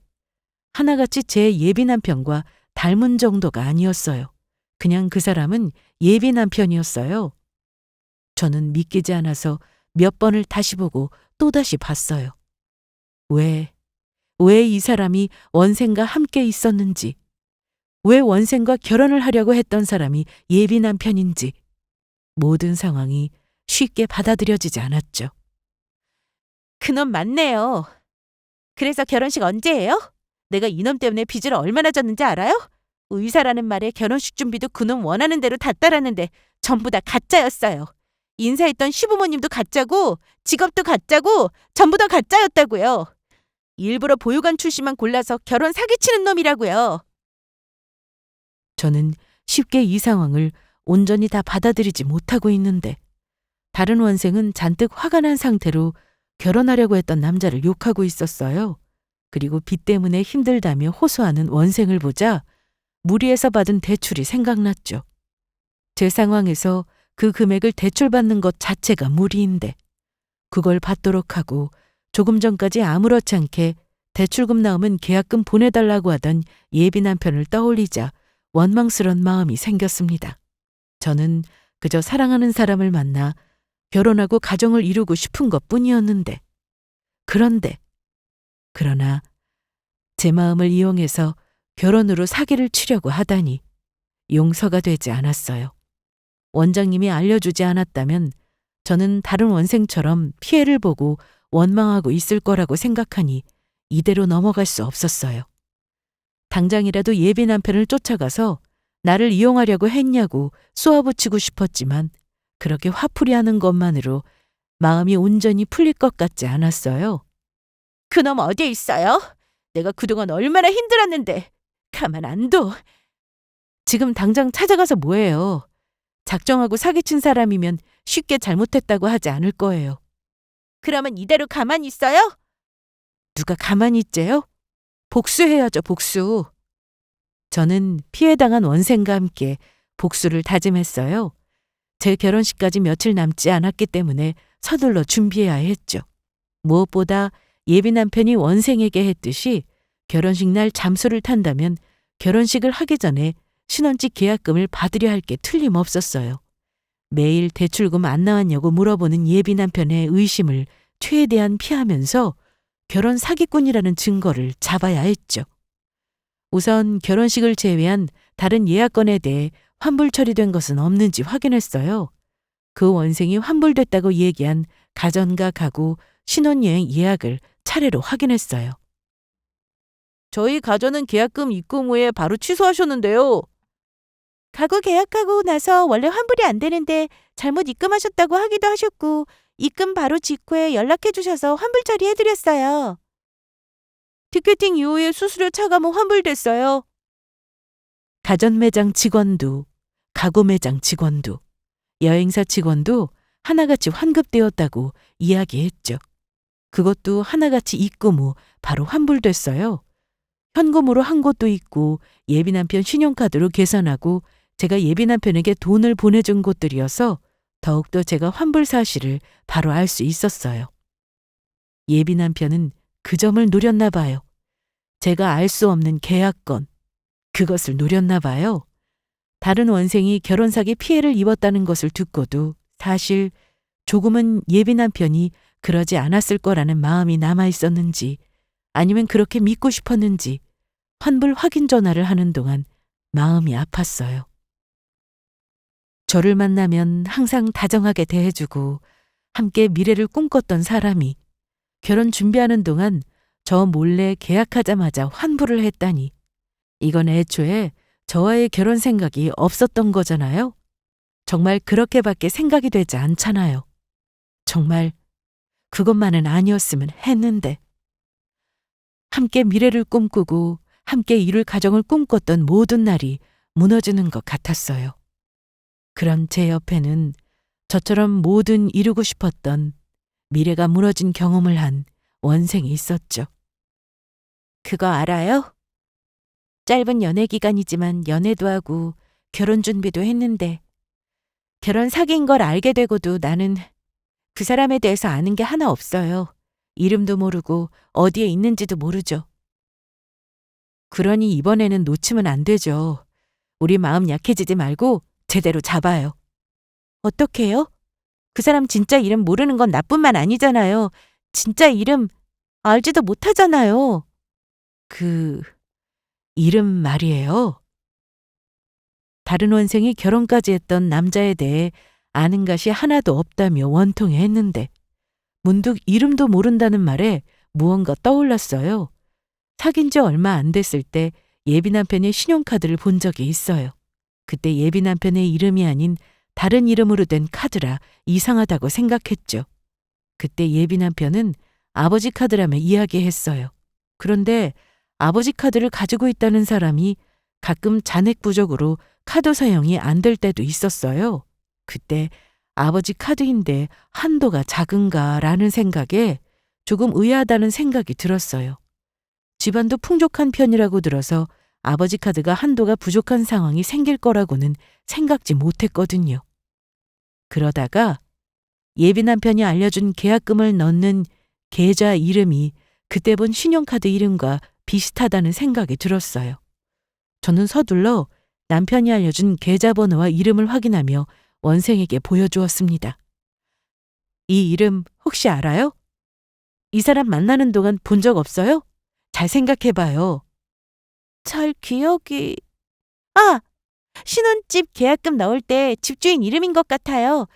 하나같이 제 예비 남편과 닮은 정도가 아니었어요. 그냥 그 사람은 예비 남편이었어요. 저는 믿기지 않아서 몇 번을 다시 보고 또다시 봤어요. 왜 이 사람이 원생과 함께 있었는지, 왜 원생과 결혼을 하려고 했던 사람이 예비 남편인지 모든 상황이 쉽게 받아들여지지 않았죠. 그놈 맞네요. 그래서 결혼식 언제예요? 내가 이놈 때문에 빚을 얼마나 졌는지 알아요? 의사라는 말에 결혼식 준비도 그놈 원하는 대로 다 따랐는데 전부 다 가짜였어요. 인사했던 시부모님도 가짜고 직업도 가짜고 전부 다 가짜였다고요. 일부러 보육원 출신만 골라서 결혼 사기치는 놈이라고요. 저는 쉽게 이 상황을 온전히 다 받아들이지 못하고 있는데 다른 원생은 잔뜩 화가 난 상태로 결혼하려고 했던 남자를 욕하고 있었어요. 그리고 빚 때문에 힘들다며 호소하는 원생을 보자 무리해서 받은 대출이 생각났죠. 제 상황에서 그 금액을 대출받는 것 자체가 무리인데 그걸 받도록 하고 조금 전까지 아무렇지 않게 대출금 나오면 계약금 보내달라고 하던 예비 남편을 떠올리자 원망스러운 마음이 생겼습니다. 저는 그저 사랑하는 사람을 만나 결혼하고 가정을 이루고 싶은 것뿐이었는데 그러나 제 마음을 이용해서 결혼으로 사기를 치려고 하다니 용서가 되지 않았어요. 원장님이 알려주지 않았다면 저는 다른 원생처럼 피해를 보고 원망하고 있을 거라고 생각하니 이대로 넘어갈 수 없었어요. 당장이라도 예비 남편을 쫓아가서 나를 이용하려고 했냐고 쏘아붙이고 싶었지만 그렇게 화풀이하는 것만으로 마음이 온전히 풀릴 것 같지 않았어요. 그놈 어디에 있어요? 내가 그동안 얼마나 힘들었는데 가만 안 둬. 지금 당장 찾아가서 뭐해요? 작정하고 사기친 사람이면 쉽게 잘못했다고 하지 않을 거예요. 그러면 이대로 가만히 있어요? 누가 가만히 있재요? 복수해야죠, 복수. 저는 피해당한 원생과 함께 복수를 다짐했어요. 제 결혼식까지 며칠 남지 않았기 때문에 서둘러 준비해야 했죠. 무엇보다 예비 남편이 원생에게 했듯이 결혼식 날 잠수를 탄다면 결혼식을 하기 전에 신혼집 계약금을 받으려 할 게 틀림없었어요. 매일 대출금 안 나왔냐고 물어보는 예비 남편의 의심을 최대한 피하면서 결혼 사기꾼이라는 증거를 잡아야 했죠. 우선 결혼식을 제외한 다른 예약건에 대해 환불 처리된 것은 없는지 확인했어요. 그 원생이 환불됐다고 얘기한 가전과 가구, 신혼여행 예약을 차례로 확인했어요. 저희 가전은 계약금 입금 후에 바로 취소하셨는데요. 가구 계약하고 나서 원래 환불이 안 되는데 잘못 입금하셨다고 하기도 하셨고 입금 바로 직후에 연락해 주셔서 환불 처리해드렸어요. 티켓팅 이후에 수수료 차감은 환불됐어요. 가전 매장 직원도, 가구 매장 직원도, 여행사 직원도 하나같이 환급되었다고 이야기했죠. 그것도 하나같이 입금 후 바로 환불됐어요. 현금으로 한 곳도 있고 예비 남편 신용카드로 계산하고 제가 예비 남편에게 돈을 보내준 곳들이어서 더욱더 제가 환불 사실을 바로 알 수 있었어요. 예비 남편은 그 점을 노렸나 봐요. 제가 알 수 없는 계약건, 그것을 노렸나 봐요. 다른 원생이 결혼 사기 피해를 입었다는 것을 듣고도 사실 조금은 예비 남편이 그러지 않았을 거라는 마음이 남아 있었는지 아니면 그렇게 믿고 싶었는지 환불 확인 전화를 하는 동안 마음이 아팠어요. 저를 만나면 항상 다정하게 대해주고 함께 미래를 꿈꿨던 사람이 결혼 준비하는 동안 저 몰래 계약하자마자 환불을 했다니 이건 애초에 저와의 결혼 생각이 없었던 거잖아요. 정말 그렇게밖에 생각이 되지 않잖아요. 정말 그것만은 아니었으면 했는데. 함께 미래를 꿈꾸고 함께 이룰 가정을 꿈꿨던 모든 날이 무너지는 것 같았어요. 그런 제 옆에는 저처럼 뭐든 이루고 싶었던 미래가 무너진 경험을 한 원생이 있었죠. 그거 알아요? 짧은 연애 기간이지만 연애도 하고 결혼 준비도 했는데 결혼 사기인 걸 알게 되고도 나는 그 사람에 대해서 아는 게 하나 없어요. 이름도 모르고 어디에 있는지도 모르죠. 그러니 이번에는 놓치면 안 되죠. 우리 마음 약해지지 말고 제대로 잡아요. 어떡해요? 그 사람 진짜 이름 모르는 건 나뿐만 아니잖아요. 진짜 이름 알지도 못하잖아요. 그 이름 말이에요. 다른 원생이 결혼까지 했던 남자에 대해 아는 것이 하나도 없다며 원통해했는데 문득 이름도 모른다는 말에 무언가 떠올랐어요. 사귄 지 얼마 안 됐을 때 예비 남편의 신용카드를 본 적이 있어요. 그때 예비 남편의 이름이 아닌 다른 이름으로 된 카드라 이상하다고 생각했죠. 그때 예비 남편은 아버지 카드라며 이야기했어요. 그런데 아버지 카드를 가지고 있다는 사람이 가끔 잔액 부족으로 카드 사용이 안 될 때도 있었어요. 그때 아버지 카드인데 한도가 작은가라는 생각에 조금 의아하다는 생각이 들었어요. 집안도 풍족한 편이라고 들어서 아버지 카드가 한도가 부족한 상황이 생길 거라고는 생각지 못했거든요. 그러다가 예비 남편이 알려준 계약금을 넣는 계좌 이름이 그때 본 신용카드 이름과 비슷하다는 생각이 들었어요. 저는 서둘러 남편이 알려준 계좌번호와 이름을 확인하며 원생에게 보여주었습니다. 이 이름 혹시 알아요? 이 사람 만나는 동안 본 적 없어요? 잘 생각해봐요. 잘 기억이... 아! 신혼집 계약금 넣을 때 집주인 이름인 것 같아요.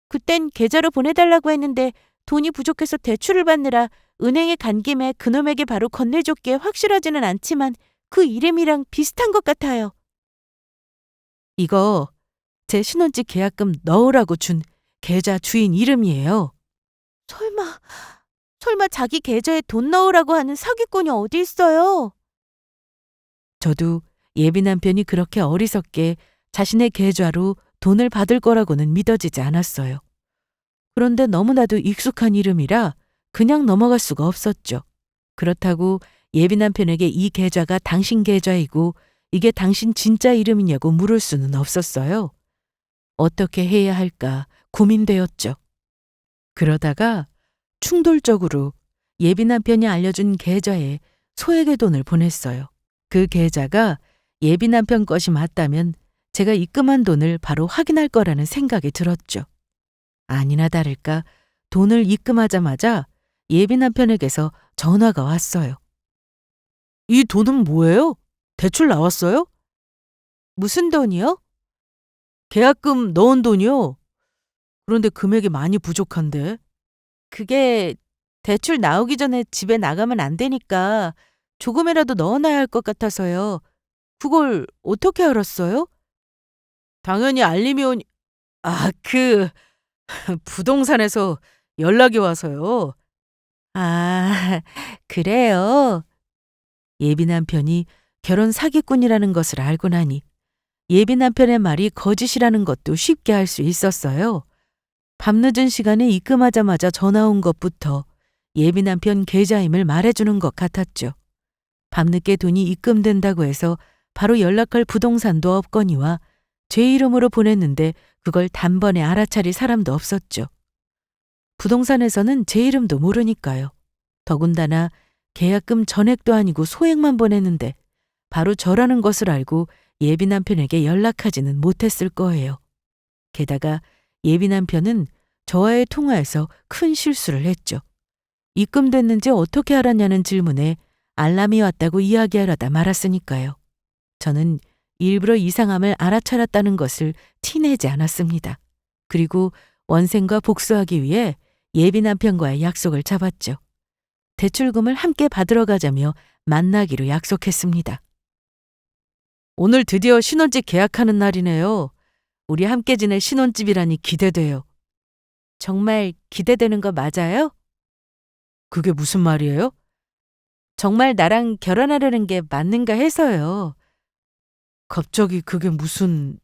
그땐 계좌로 보내달라고 했는데 돈이 부족해서 대출을 받느라 은행에 간 김에 그놈에게 바로 건네줬기에 확실하지는 않지만 그 이름이랑 비슷한 것 같아요. 이거 제 신혼집 계약금 넣으라고 준 계좌 주인 이름이에요. 설마 자기 계좌에 돈 넣으라고 하는 사기꾼이 어디 있어요? 저도 예비 남편이 그렇게 어리석게 자신의 계좌로 돈을 받을 거라고는 믿어지지 않았어요. 그런데 너무나도 익숙한 이름이라 그냥 넘어갈 수가 없었죠. 그렇다고 예비 남편에게 이 계좌가 당신 계좌이고 이게 당신 진짜 이름이냐고 물을 수는 없었어요. 어떻게 해야 할까 고민되었죠. 그러다가 충돌적으로 예비 남편이 알려준 계좌에 소액의 돈을 보냈어요. 그 계좌가 예비 남편 것이 맞다면 제가 입금한 돈을 바로 확인할 거라는 생각이 들었죠. 아니나 다를까 돈을 입금하자마자 예비 남편에게서 전화가 왔어요. 이 돈은 뭐예요? 대출 나왔어요? 무슨 돈이요? 계약금 넣은 돈이요. 그런데 금액이 많이 부족한데. 그게 대출 나오기 전에 집에 나가면 안 되니까 조금이라도 넣어놔야 할 것 같아서요. 그걸 어떻게 알았어요? 당연히 알림이 오니... 부동산에서 연락이 와서요. 아, 그래요? 예비 남편이 결혼 사기꾼이라는 것을 알고 나니 예비 남편의 말이 거짓이라는 것도 쉽게 알 수 있었어요. 밤늦은 시간에 입금하자마자 전화 온 것부터 예비 남편 계좌임을 말해주는 것 같았죠. 밤늦게 돈이 입금된다고 해서 바로 연락할 부동산도 없거니와 제 이름으로 보냈는데 그걸 단번에 알아차릴 사람도 없었죠. 부동산에서는 제 이름도 모르니까요. 더군다나 계약금 전액도 아니고 소액만 보냈는데 바로 저라는 것을 알고 예비 남편에게 연락하지는 못했을 거예요. 게다가 예비 남편은 저와의 통화에서 큰 실수를 했죠. 입금됐는지 어떻게 알았냐는 질문에 알람이 왔다고 이야기하려다 말았으니까요. 저는 일부러 이상함을 알아차렸다는 것을 티내지 않았습니다. 그리고 원생과 복수하기 위해 예비 남편과의 약속을 잡았죠. 대출금을 함께 받으러 가자며 만나기로 약속했습니다. 오늘 드디어 신혼집 계약하는 날이네요. 우리 함께 지낼 신혼집이라니 기대돼요. 정말 기대되는 거 맞아요? 그게 무슨 말이에요? 정말 나랑 결혼하려는 게 맞는가 해서요. 갑자기 그게 무슨...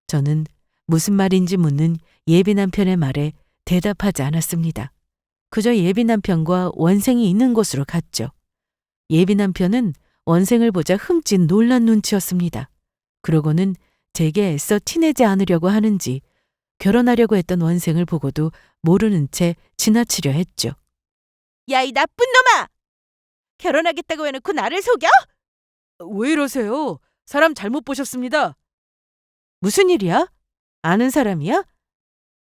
저는 무슨 말인지 묻는 예비 남편의 말에 대답하지 않았습니다. 그저 예비 남편과 원생이 있는 곳으로 갔죠. 예비 남편은 원생을 보자 흠칫 놀란 눈치였습니다. 그러고는 제게 애써 티내지 않으려고 하는지 결혼하려고 했던 원생을 보고도 모르는 채 지나치려 했죠. 야, 이 나쁜 놈아! 결혼하겠다고 해놓고 나를 속여? 왜 이러세요? 사람 잘못 보셨습니다. 무슨 일이야? 아는 사람이야?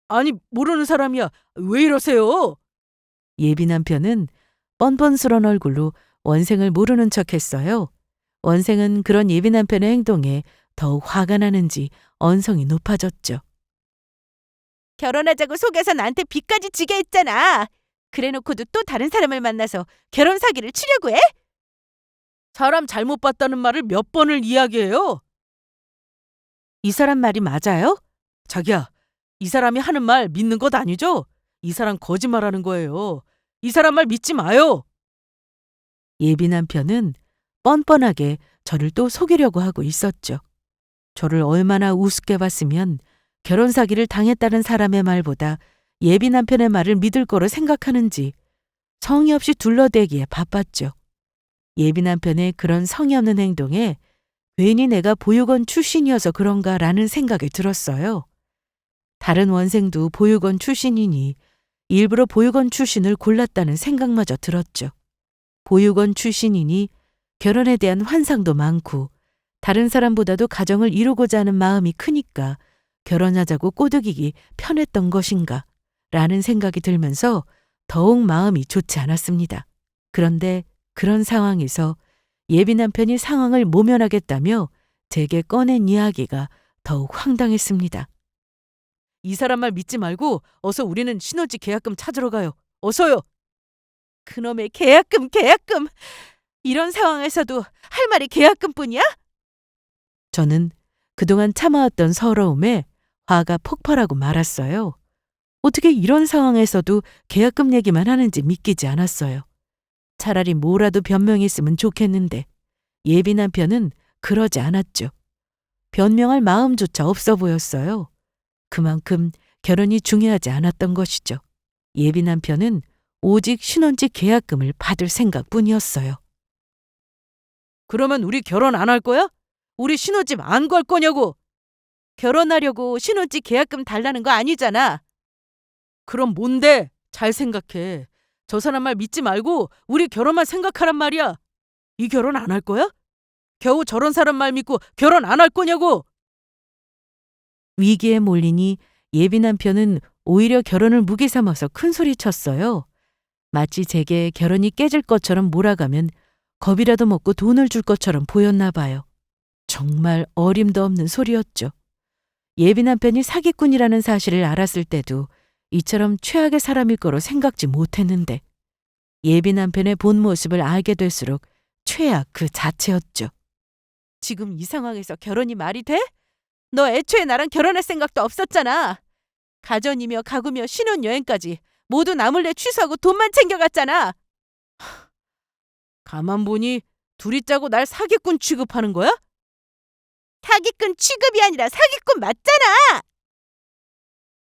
아니, 모르는 사람이야. 왜 이러세요? 예비 남편은 뻔뻔스런 얼굴로 원생을 모르는 척했어요. 원생은 그런 예비 남편의 행동에 더욱 화가 나는지 언성이 높아졌죠. 결혼하자고 속여서 나한테 빚까지 지게 했잖아. 그래놓고도 또 다른 사람을 만나서 결혼 사기를 치려고 해? 사람 잘못 봤다는 말을 몇 번을 이야기해요? 이 사람 말이 맞아요? 자기야, 이 사람이 하는 말 믿는 것 아니죠? 이 사람 거짓말하는 거예요. 이 사람 말 믿지 마요. 예비 남편은 뻔뻔하게 저를 또 속이려고 하고 있었죠. 저를 얼마나 우습게 봤으면 결혼 사기를 당했다는 사람의 말보다 예비 남편의 말을 믿을 거로 생각하는지 성의 없이 둘러대기에 바빴죠. 예비 남편의 그런 성의 없는 행동에 괜히 내가 보육원 출신이어서 그런가라는 생각이 들었어요. 다른 원생도 보육원 출신이니 일부러 보육원 출신을 골랐다는 생각마저 들었죠. 보육원 출신이니 결혼에 대한 환상도 많고 다른 사람보다도 가정을 이루고자 하는 마음이 크니까 결혼하자고 꼬드기기 편했던 것인가 라는 생각이 들면서 더욱 마음이 좋지 않았습니다. 그런데 그런 상황에서 예비 남편이 상황을 모면하겠다며 제게 꺼낸 이야기가 더욱 황당했습니다. 이 사람 말 믿지 말고 어서 우리는 신혼집 계약금 찾으러 가요. 어서요. 그놈의 계약금. 이런 상황에서도 할 말이 계약금뿐이야? 저는 그동안 참아왔던 서러움에 화가 폭발하고 말았어요. 어떻게 이런 상황에서도 계약금 얘기만 하는지 믿기지 않았어요. 차라리 뭐라도 변명했으면 좋겠는데 예비 남편은 그러지 않았죠. 변명할 마음조차 없어 보였어요. 그만큼 결혼이 중요하지 않았던 것이죠. 예비 남편은 오직 신혼집 계약금을 받을 생각뿐이었어요. 그러면 우리 결혼 안 할 거야? 우리 신혼집 안 갈 거냐고. 결혼하려고 신혼집 계약금 달라는 거 아니잖아. 그럼 뭔데? 잘 생각해. 저 사람 말 믿지 말고 우리 결혼만 생각하란 말이야. 이 결혼 안 할 거야? 겨우 저런 사람 말 믿고 결혼 안 할 거냐고. 위기에 몰리니 예비 남편은 오히려 결혼을 무기 삼아서 큰 소리 쳤어요. 마치 제게 결혼이 깨질 것처럼 몰아가면 겁이라도 먹고 돈을 줄 것처럼 보였나 봐요. 정말 어림도 없는 소리였죠. 예비 남편이 사기꾼이라는 사실을 알았을 때도 이처럼 최악의 사람일 거로 생각지 못했는데 예비 남편의 본 모습을 알게 될수록 최악 그 자체였죠. 지금 이 상황에서 결혼이 말이 돼? 너 애초에 나랑 결혼할 생각도 없었잖아. 가전이며 가구며 신혼여행까지 모두 나 몰래 취소하고 돈만 챙겨갔잖아. 가만 보니 둘이 짜고 날 사기꾼 취급하는 거야? 사기꾼 취급이 아니라 사기꾼 맞잖아.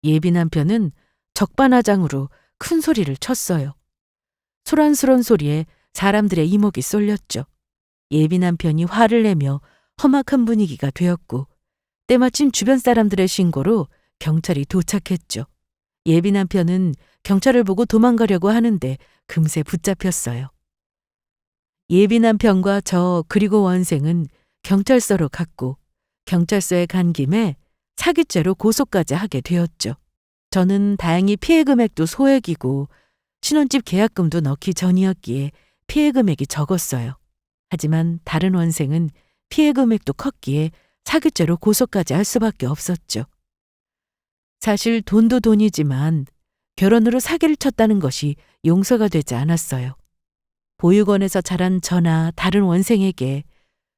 예비 남편은 적반하장으로 큰 소리를 쳤어요. 소란스러운 소리에 사람들의 이목이 쏠렸죠. 예비 남편이 화를 내며 험악한 분위기가 되었고 때마침 주변 사람들의 신고로 경찰이 도착했죠. 예비 남편은 경찰을 보고 도망가려고 하는데 금세 붙잡혔어요. 예비 남편과 저 그리고 원생은 경찰서로 갔고 경찰서에 간 김에 사기죄로 고소까지 하게 되었죠. 저는 다행히 피해 금액도 소액이고 신혼집 계약금도 넣기 전이었기에 피해 금액이 적었어요. 하지만 다른 원생은 피해 금액도 컸기에 사기죄로 고소까지 할 수밖에 없었죠. 사실 돈도 돈이지만 결혼으로 사기를 쳤다는 것이 용서가 되지 않았어요. 보육원에서 자란 저나 다른 원생에게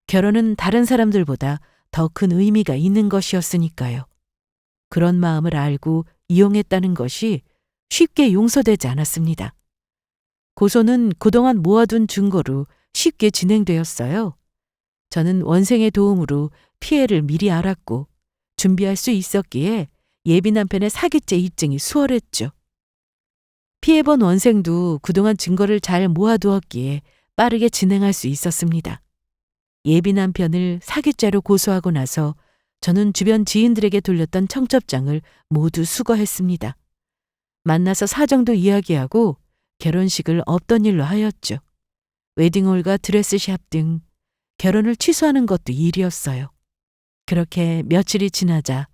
결혼은 다른 사람들보다 더 큰 의미가 있는 것이었으니까요. 그런 마음을 알고 이용했다는 것이 쉽게 용서되지 않았습니다. 고소는 그동안 모아둔 증거로 쉽게 진행되었어요. 저는 원생의 도움으로 피해를 미리 알았고 준비할 수 있었기에 예비 남편의 사기죄 입증이 수월했죠. 피해본 원생도 그동안 증거를 잘 모아두었기에 빠르게 진행할 수 있었습니다. 예비 남편을 사기죄로 고소하고 나서 저는 주변 지인들에게 돌렸던 청첩장을 모두 수거했습니다. 만나서 사정도 이야기하고 결혼식을 없던 일로 하였죠. 웨딩홀과 드레스샵 등 결혼을 취소하는 것도 일이었어요. 그렇게 며칠이 지나자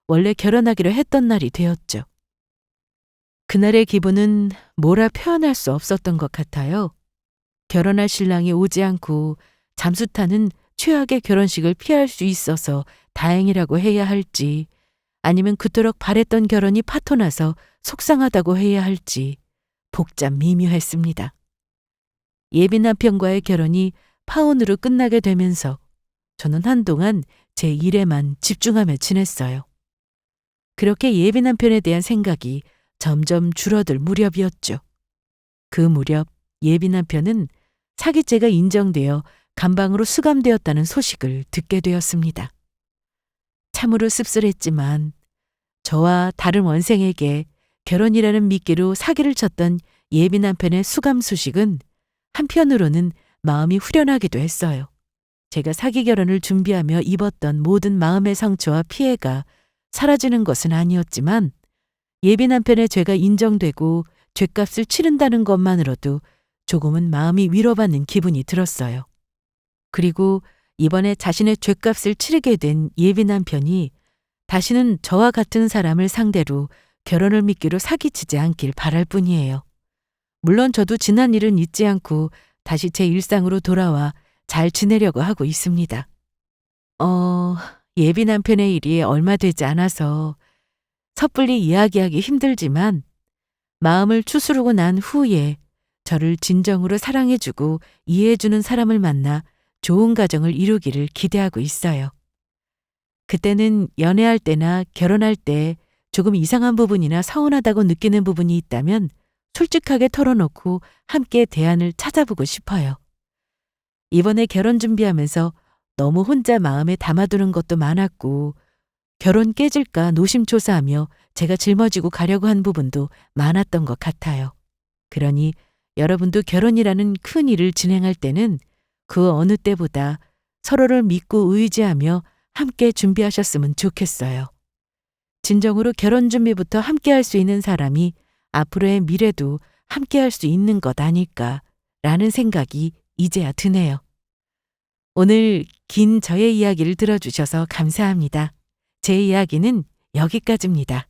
원래 결혼하기로 했던 날이 되었죠. 그날의 기분은 뭐라 표현할 수 없었던 것 같아요. 결혼할 신랑이 오지 않고 잠수 타는 최악의 결혼식을 피할 수 있어서 다행이라고 해야 할지 아니면 그토록 바랬던 결혼이 파토나서 속상하다고 해야 할지 복잡 미묘했습니다. 예비 남편과의 결혼이 파혼으로 끝나게 되면서 저는 한동안 제 일에만 집중하며 지냈어요. 그렇게 예비 남편에 대한 생각이 점점 줄어들 무렵이었죠. 그 무렵 예비 남편은 사기죄가 인정되어 감방으로 수감되었다는 소식을 듣게 되었습니다. 참으로 씁쓸했지만 저와 다른 원생에게 결혼이라는 미끼로 사기를 쳤던 예비 남편의 수감 소식은 한편으로는 마음이 후련하기도 했어요. 제가 사기 결혼을 준비하며 입었던 모든 마음의 상처와 피해가 사라지는 것은 아니었지만 예비 남편의 죄가 인정되고 죗값을 치른다는 것만으로도 조금은 마음이 위로받는 기분이 들었어요. 그리고 이번에 자신의 죗값을 치르게 된 예비 남편이 다시는 저와 같은 사람을 상대로 결혼을 미끼로 사기치지 않길 바랄 뿐이에요. 물론 저도 지난 일은 잊지 않고 다시 제 일상으로 돌아와 잘 지내려고 하고 있습니다. 예비 남편의 일이 얼마 되지 않아서 섣불리 이야기하기 힘들지만 마음을 추스르고 난 후에 저를 진정으로 사랑해주고 이해해주는 사람을 만나 좋은 가정을 이루기를 기대하고 있어요. 그때는 연애할 때나 결혼할 때 조금 이상한 부분이나 서운하다고 느끼는 부분이 있다면 솔직하게 털어놓고 함께 대안을 찾아보고 싶어요. 이번에 결혼 준비하면서 너무 혼자 마음에 담아두는 것도 많았고 결혼 깨질까 노심초사하며 제가 짊어지고 가려고 한 부분도 많았던 것 같아요. 그러니 여러분도 결혼이라는 큰 일을 진행할 때는 그 어느 때보다 서로를 믿고 의지하며 함께 준비하셨으면 좋겠어요. 진정으로 결혼 준비부터 함께 할 수 있는 사람이 앞으로의 미래도 함께 할 수 있는 것 아닐까라는 생각이 이제야 드네요. 오늘 긴 저의 이야기를 들어주셔서 감사합니다. 제 이야기는 여기까지입니다.